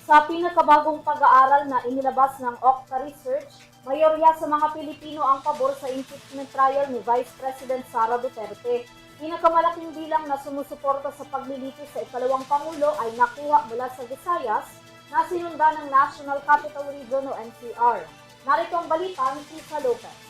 Sa pinakabagong pag-aaral na inilabas ng Okta Research, mayorya sa mga Pilipino ang pabor sa impeachment trial ni Vice President Sara Duterte. Pinakamalaking bilang na sumusuporta sa paglilitis sa ikalawang Pangulo ay nakuha mula sa Visayas na sinundan ng National Capital Region o NCR. Narito ang balita ni Tisa Lopez.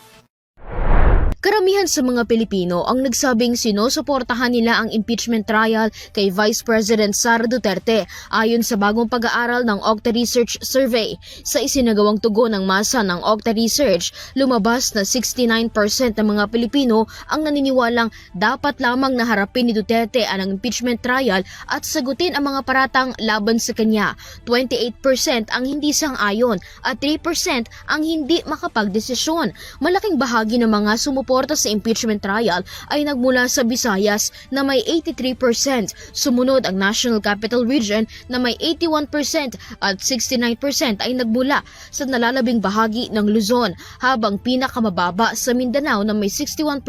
Karamihan sa mga Pilipino ang nagsabing sinusuportahan nila ang impeachment trial kay Vice President Sara Duterte ayon sa bagong pag-aaral ng Okta Research Survey. Sa isinagawang tugon ng masa ng Okta Research, lumabas na 69% ng mga Pilipino ang naniniwalang dapat lamang naharapin ni Duterte ang impeachment trial at sagutin ang mga paratang laban sa kanya. 28% ang hindi sang-ayon at 3% ang hindi makapagdesisyon. Malaking bahagi ng mga sumuporta sa impeachment trial ay nagmula sa Visayas na may 83%, sumunod ang National Capital Region na may 81% at 69% ay nagmula sa nalalabing bahagi ng Luzon, habang pinakamababa sa Mindanao na may 61%,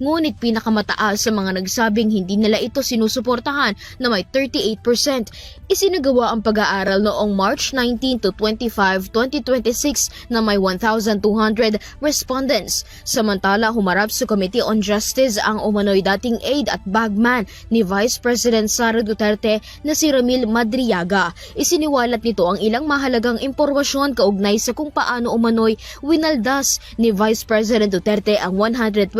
ngunit pinakamataas sa mga nagsabing hindi nila ito sinusuportahan na may 38%. Isinagawa ang pag-aaral noong March 19 to 25, 2026 na may 1,200 respondents. Samantala, humarap sa Committee on Justice ang umano'y dating aide at bagman ni Vice President Sara Duterte na si Ramil Madriaga. Isiniwalat nito ang ilang mahalagang impormasyon kaugnay sa kung paano umano'y winaldas ni Vice President Duterte ang 125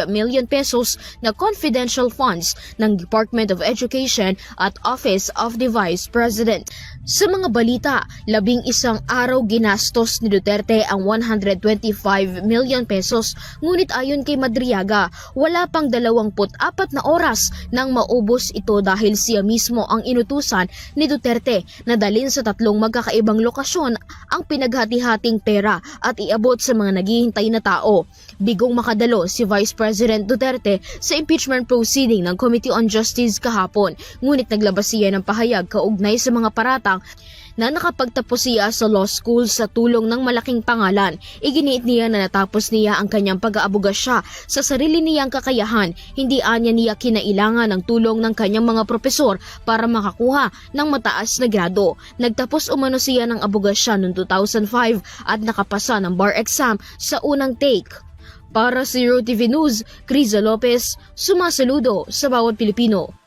million pesos na confidential funds ng Department of Education at Office of the Vice President. Sa mga balita, 11 araw ginastos ni Duterte ang 125 million pesos, ngunit ayon kay Madriaga, wala pang 24 na oras nang maubos ito dahil siya mismo ang inutusan ni Duterte na dalhin sa 3 magkakaibang lokasyon ang pinaghati-hating pera at iabot sa mga naghihintay na tao. Bigong makadalo si Vice President Duterte sa impeachment proceeding ng Committee on Justice kahapon, ngunit naglabas siya ng pahayag kaugnay sa mga paratang na nakapagtapos siya sa law school sa tulong ng malaking pangalan. Iginiit niya na natapos niya ang kanyang pag-aabogasya sa sarili niyang kakayahan. Hindi anya niya kinailangan ng tulong ng kanyang mga propesor para makakuha ng mataas na grado. Nagtapos umano siya ng abogasya noong 2005 at nakapasa ng bar exam sa unang take. Para sa Zero TV News, Criza Lopez, sumasaludo sa bawat Pilipino.